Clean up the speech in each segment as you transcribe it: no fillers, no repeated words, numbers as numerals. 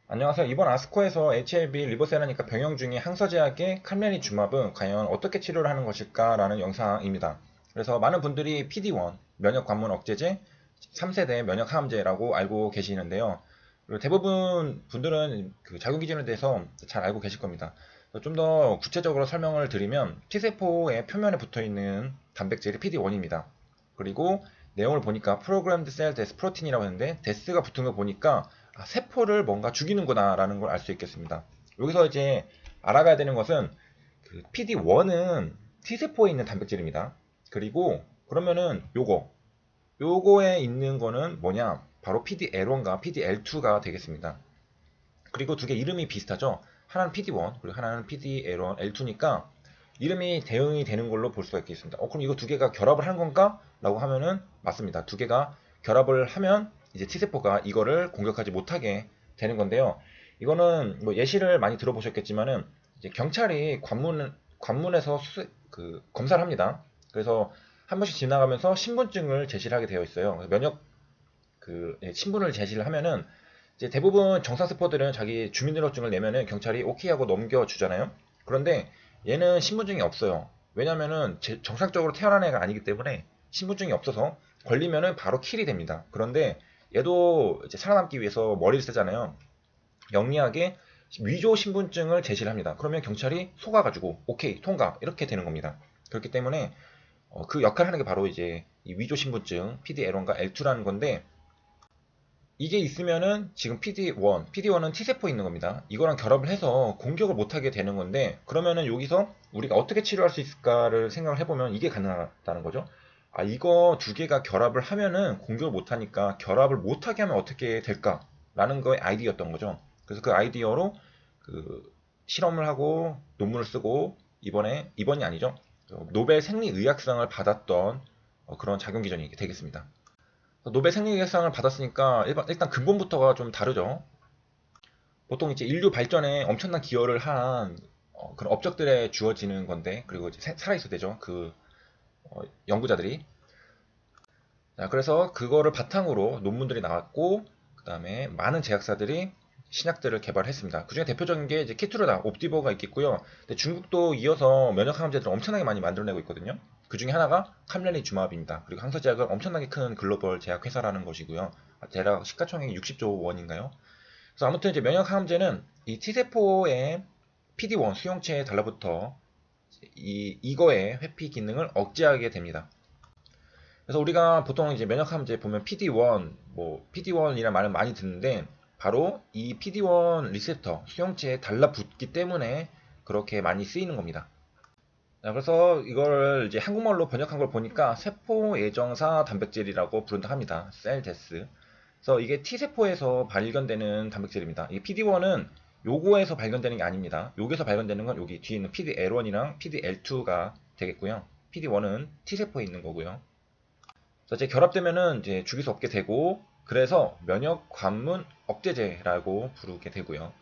안녕하세요. 이번 아스코에서 HLB 리보세라니까 병영 중인 항서제약의 칼메니 주맙은 과연 어떻게 치료를 하는 것일까라는 영상입니다. 그래서 많은 분들이 PD-1, 면역 관문 억제제, 3세대 면역 항암제라고 알고 계시는데요. 그리고 대부분 분들은 그 작용 기준에 대해서 잘 알고 계실 겁니다. 좀 더 구체적으로 설명을 드리면 T세포의 표면에 붙어 있는 단백질이 PD-1입니다. 그리고 내용을 보니까 프로그램드 셀 데스 프로틴이라고 했는데 데스가 붙은 거 보니까 세포를 뭔가 죽이는구나 라는 걸 알 수 있겠습니다. 여기서 이제 알아가야 되는 것은 그 PD-1은 T세포에 있는 단백질입니다. 그리고 그러면은 요거에 있는 거는 뭐냐, 바로 PD-L1과 PD-L2가 되겠습니다. 그리고 두 개 이름이 비슷하죠. 하나는 PD-1 그리고 하나는 PD-L1, L2니까 이름이 대응이 되는 걸로 볼 수가 있겠습니다. 그럼 이거 두 개가 결합을 한 건가? 라고 하면은 맞습니다. 두 개가 결합을 하면 이제 T세포가 이거를 공격하지 못하게 되는 건데요. 이거는 뭐 예시를 많이 들어보셨겠지만은 이제 경찰이 관문에서 검사를 합니다. 그래서 한 번씩 지나가면서 신분증을 제시를 하게 되어 있어요. 면역 신분을 제시를 하면은 이제 대부분 정상세포들은 자기 주민등록증을 내면은 경찰이 오케이 하고 넘겨주잖아요. 그런데 얘는 신분증이 없어요. 왜냐면은 정상적으로 태어난 애가 아니기 때문에 신분증이 없어서 걸리면은 바로 킬이 됩니다. 그런데 얘도 이제 살아남기 위해서 머리를 쓰잖아요. 영리하게 위조 신분증을 제시를 합니다. 그러면 경찰이 속아가지고 오케이 통과 이렇게 되는 겁니다. 그렇기 때문에 그 역할을 하는 게 바로 이제 이 위조 신분증 PD-L1과 L2라는 건데, 이게 있으면은 지금 PD-1은 T세포에 있는 겁니다. 이거랑 결합을 해서 공격을 못하게 되는 건데, 그러면은 여기서 우리가 어떻게 치료할 수 있을까를 생각을 해보면 이게 가능하다는 거죠. 이거 두 개가 결합을 하면은 공격을 못하니까 결합을 못하게 하면 어떻게 될까라는 거의 아이디어였던 거죠. 그래서 그 아이디어로 그 실험을 하고 논문을 쓰고 이번이 아니죠. 노벨 생리의학상을 받았던 그런 작용 기전이 되겠습니다. 노벨 생리의학상을 받았으니까 일단 근본부터가 좀 다르죠. 보통 이제 인류 발전에 엄청난 기여를 한 그런 업적들에 주어지는 건데, 그리고 이제 살아있어야 되죠. 연구자들이. 자, 그래서 그거를 바탕으로 논문들이 나왔고, 그 다음에 많은 제약사들이 신약들을 개발했습니다. 그 중에 대표적인 게 이제 키투르다, 옵디버가 있겠고요. 근데 중국도 이어서 면역항암제들을 엄청나게 많이 만들어내고 있거든요. 그 중에 하나가 캄레니주마블입니다. 그리고 항서제약은 엄청나게 큰 글로벌 제약회사라는 것이고요. 대략 시가총액이 60조 원인가요? 그래서 아무튼 이제 면역항암제는 이 T세포의 PD-1 수용체에 달라붙어 이거의 회피 기능을 억제하게 됩니다. 그래서 우리가 보통 이제 면역항암제 보면 PD-1, 뭐 PD-1이라는 말을 많이 듣는데, 바로 이 PD-1 리셉터 수용체에 달라붙기 때문에 그렇게 많이 쓰이는 겁니다. 자, 그래서 이걸 이제 한국말로 번역한 걸 보니까 세포 예정사 단백질이라고 부른다 합니다. 셀데스. 그래서 이게 T세포에서 발견되는 단백질입니다. 이 PD-1은 요거에서 발견되는 게 아닙니다. 여기서 발견되는 건 여기 뒤에 있는 PD-L1이랑 PD-L2가 되겠고요. PD-1은 T세포에 있는 거고요. 그래서 이제 결합되면은 이제 죽일 수 없게 되고, 그래서 면역 관문 억제제라고 부르게 되고요.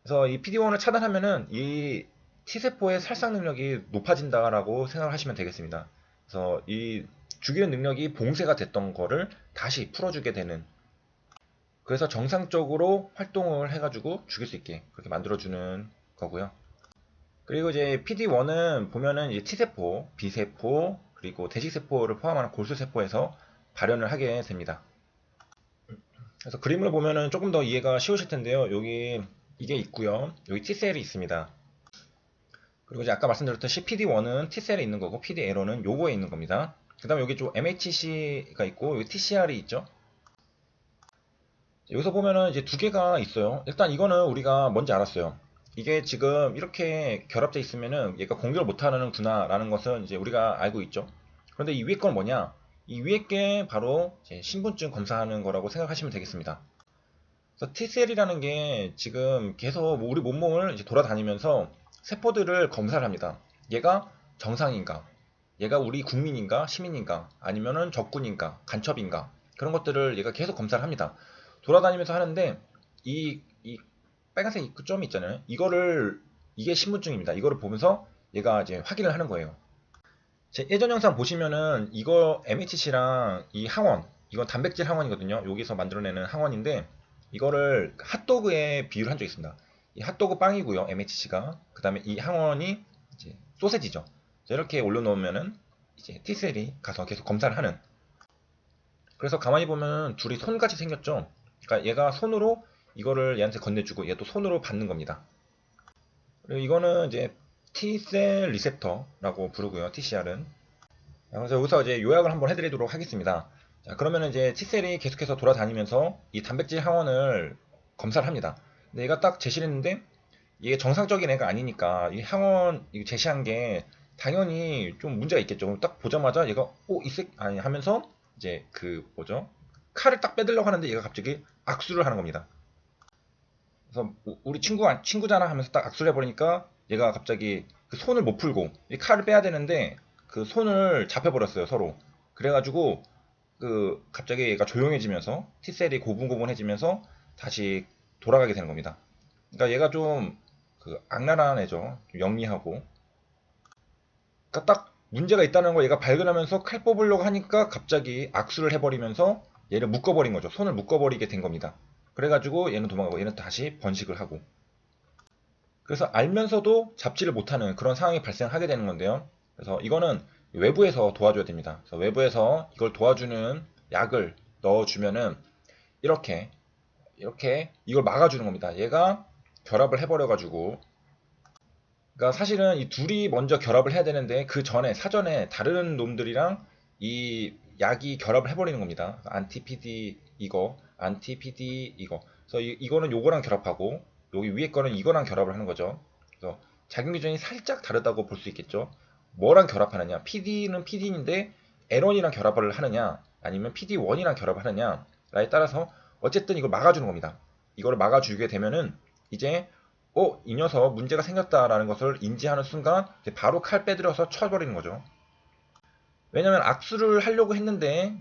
그래서 이 PD-1을 차단하면은 이 T세포의 살상 능력이 높아진다라고 생각을 하시면 되겠습니다. 그래서 이 죽이는 능력이 봉쇄가 됐던 거를 다시 풀어주게 되는, 그래서 정상적으로 활동을 해가지고 죽일 수 있게 그렇게 만들어주는 거고요. 그리고 이제 PD-1은 보면은 이제 T세포, B세포, 그리고 대식세포를 포함하는 골수세포에서 발현을 하게 됩니다. 그래서 그림을 보면은 조금 더 이해가 쉬우실 텐데요. 여기 이게 있고요. 여기 T셀이 있습니다. 그리고 이제 아까 말씀드렸듯이 PD-1은 T셀에 있는 거고 PD-L1은 요거에 있는 겁니다. 그 다음에 여기 좀 MHC가 있고 여기 TCR이 있죠. 여기서 보면은 이제 두 개가 있어요. 일단 이거는 우리가 뭔지 알았어요. 이게 지금 이렇게 결합돼 있으면은 얘가 공격을 못하는구나 라는 것은 이제 우리가 알고 있죠. 그런데 이 위에 건 뭐냐? 이 위에 게 바로 이제 신분증 검사하는 거라고 생각하시면 되겠습니다. 그래서 T셀이라는 게 지금 계속 뭐 우리 몸을 이제 돌아다니면서 세포들을 검사를 합니다. 얘가 정상인가? 얘가 우리 국민인가? 시민인가? 아니면은 적군인가? 간첩인가? 그런 것들을 얘가 계속 검사를 합니다. 돌아다니면서 하는데 이 빨간색 그 점이 있잖아요. 이게 신분증입니다. 이거를 보면서 얘가 이제 확인을 하는 거예요. 제 예전 영상 보시면은 이거 MHC랑 이 항원, 이건 단백질 항원이거든요. 여기서 만들어내는 항원인데 이거를 핫도그에 비유를 한 적이 있습니다. 이 핫도그 빵이고요, MHC가. 그 다음에 이 항원이 이제 소세지죠. 이렇게 올려놓으면은 이제 T셀이 가서 계속 검사를 하는. 그래서 가만히 보면 둘이 손같이 생겼죠. 그러니까 얘가 손으로 이거를 얘한테 건네주고 얘도 손으로 받는 겁니다. 그리고 이거는 이제 T셀 리셉터라고 부르고요, TCR은. 그래서 여기서 이제 요약을 한번 해드리도록 하겠습니다. 자, 그러면 이제 T셀이 계속해서 돌아다니면서 이 단백질 항원을 검사를 합니다. 근데 얘가 딱 제시를 했는데 이게 정상적인 애가 아니니까 이 항원 이거 제시한 게 당연히 좀 문제가 있겠죠. 딱 보자마자 얘가 아니 하면서 이제 그 뭐죠? 칼을 딱 빼들려고 하는데 얘가 갑자기 악수를 하는 겁니다. 그래서 우리 친구잖아 하면서 딱 악수를 해버리니까 얘가 갑자기 그 손을 못 풀고 이 칼을 빼야 되는데 그 손을 잡혀버렸어요, 서로. 그래가지고 그 갑자기 얘가 조용해지면서 T셀이 고분고분해지면서 다시 돌아가게 되는 겁니다. 그러니까 얘가 좀 그 악랄한 애죠. 좀 영리하고. 그러니까 딱 문제가 있다는 걸 얘가 발견하면서 칼 뽑으려고 하니까 갑자기 악수를 해버리면서 얘를 묶어버린 거죠. 손을 묶어버리게 된 겁니다. 그래가지고 얘는 도망가고 얘는 다시 번식을 하고. 그래서 알면서도 잡지를 못하는 그런 상황이 발생하게 되는 건데요. 그래서 이거는 외부에서 도와줘야 됩니다. 그래서 외부에서 이걸 도와주는 약을 넣어주면은 이렇게 이걸 막아주는 겁니다. 얘가 결합을 해버려가지고, 그러니까 사실은 이 둘이 먼저 결합을 해야 되는데 그 전에 사전에 다른 놈들이랑 이 약이 결합을 해버리는 겁니다. 안티-PD 이거, 안티-PD 이거. 그래서 이거는 요거랑 결합하고 여기 위에 거는 이거랑 결합을 하는 거죠. 그래서 작용 기전이 살짝 다르다고 볼 수 있겠죠. 뭐랑 결합하느냐? PD는 PD인데 L1이랑 결합을 하느냐, 아니면 PD1이랑 결합을 하느냐에 따라서 어쨌든 이걸 막아주는 겁니다. 이걸 막아주게 되면은 이제 이 녀석 문제가 생겼다라는 것을 인지하는 순간 이제 바로 칼 빼들여서 쳐버리는 거죠. 왜냐면 악수를 하려고 했는데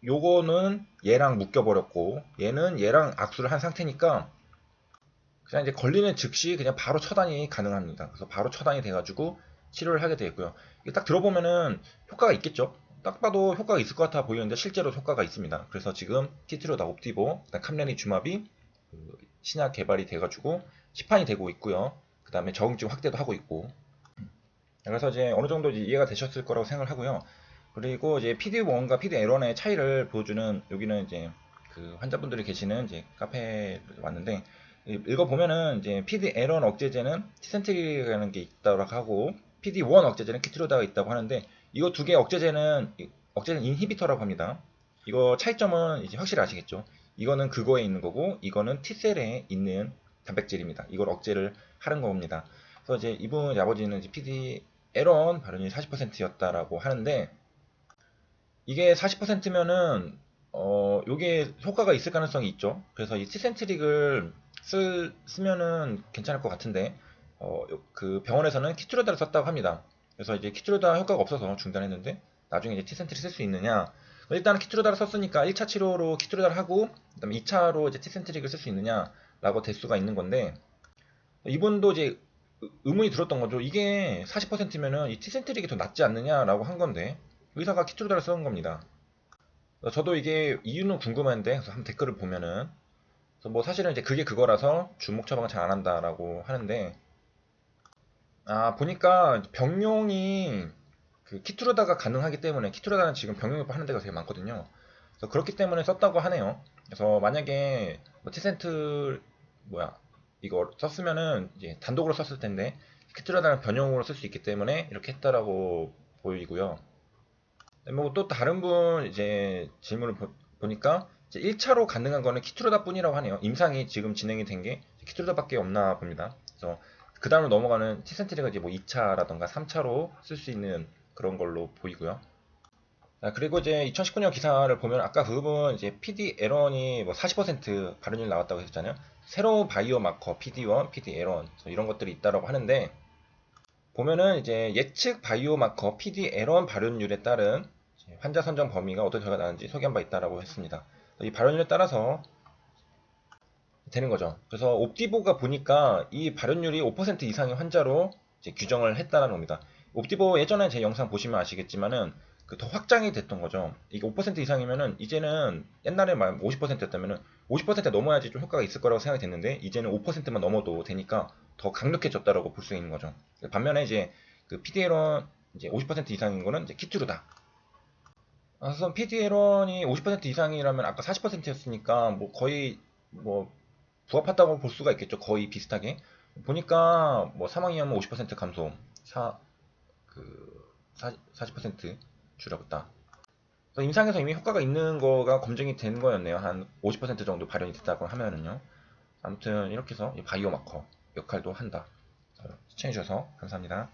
요거는 얘랑 묶여버렸고 얘는 얘랑 악수를 한 상태니까 그냥 이제 걸리는 즉시 그냥 바로 처단이 가능합니다. 그래서 바로 처단이 돼가지고 치료를 하게 되고요. 이게 딱 들어보면은 효과가 있겠죠. 딱 봐도 효과가 있을 것 같아 보이는데 실제로 효과가 있습니다. 그래서 지금 티트로다 옵티보, 캄레니 주마비 신약 개발이 돼가지고 시판이 되고 있고요. 그 다음에 적응증 확대도 하고 있고. 그래서 이제 어느 정도 이해가 되셨을 거라고 생각을 하고요. 그리고 이제 PD1과 PD-L1의 차이를 보여주는 여기는 이제 그 환자분들이 계시는 이제 카페에 왔는데 읽어보면은 이제 PD-L1 억제제는 티센트리라는 게 있다고 하고 PD-1 억제제는 키트로다가 있다고 하는데 이거 두 개 억제제는 인히비터라고 합니다. 이거 차이점은 이제 확실히 아시겠죠? 이거는 그거에 있는 거고 이거는 T셀에 있는 단백질입니다. 이걸 억제를 하는 겁니다. 그래서 이제 이분 아버지는 이제 PD-L1 발현율이 40%였다라고 하는데 이게 40%면은 요게 효과가 있을 가능성이 있죠. 그래서 이 티센트릭을 쓰면은 괜찮을 것 같은데 그 병원에서는 키트로다를 썼다고 합니다. 그래서 이제 키트로다 효과가 없어서 중단했는데 나중에 이제 티센트릭 쓸 수 있느냐? 일단은 키트로다를 썼으니까 1차 치료로 키트로다를 하고 그다음에 2차로 이제 티센트릭을 쓸 수 있느냐라고 될 수가 있는 건데 이분도 이제 의문이 들었던 거죠. 이게 40%면은 이 티센트릭이 더 낫지 않느냐라고 한 건데 의사가 키트로다를 쓰는 겁니다. 저도 이게 이유는 궁금한데 그래서 한번 댓글을 보면은 그래서 뭐 사실은 이제 그게 그거라서 주목 처방을 잘 안 한다라고 하는데 보니까 병용이 그 키트로다가 가능하기 때문에 키트로다는 지금 병용이 하는 데가 되게 많거든요. 그래서 그렇기 때문에 썼다고 하네요. 그래서 만약에 뭐 티센트 이거 썼으면은 이제 단독으로 썼을 텐데 키트로다는 변용으로 쓸 수 있기 때문에 이렇게 했다라고 보이고요. 뭐 또 다른 분 이제 질문을 보니까 이제 1차로 가능한 거는 키트로다 뿐이라고 하네요. 임상이 지금 진행이 된 게 키트로다밖에 없나 봅니다. 그래서 그 다음으로 넘어가는 티센트리가 이제 뭐 2차라던가 3차로 쓸 수 있는 그런 걸로 보이고요. 그리고 이제 2019년 기사를 보면 아까 그 부분 이제 PD-L1이 뭐 40% 발현율 나왔다고 했잖아요. 새로운 바이오 마커 PD1, PD-L1 이런 것들이 있다라고 하는데 보면은 이제 예측 바이오 마커 PD-L1 발현율에 따른 환자 선정 범위가 어떤 결과가 나는지 소개한 바 있다라고 했습니다. 이 발현율에 따라서 되는 거죠. 그래서 옵티보가 보니까 이 발현율이 5% 이상의 환자로 이제 규정을 했다는 겁니다. 옵티보 예전에 제 영상 보시면 아시겠지만은 그 더 확장이 됐던 거죠. 이게 5% 이상이면은 이제는 옛날에 말 50%였다면은 50% 넘어야지 좀 효과가 있을 거라고 생각이 됐는데 이제는 5%만 넘어도 되니까 더 강력해졌다라고 볼 수 있는 거죠. 반면에 이제 그 PDL1 이제 50% 이상인 거는 이제 키트루다. 우선 PDL1이 50% 이상이라면 아까 40%였으니까 뭐 거의 뭐 부합하다고 볼 수가 있겠죠. 거의 비슷하게. 보니까 뭐 사망위험은 50% 감소, 그 40% 줄어들었다. 임상에서 이미 효과가 있는 거가 검증이 된 거였네요. 한 50% 정도 발현이 됐다고 하면은요. 아무튼 이렇게 해서 바이오마커 역할도 한다. 시청해주셔서 감사합니다.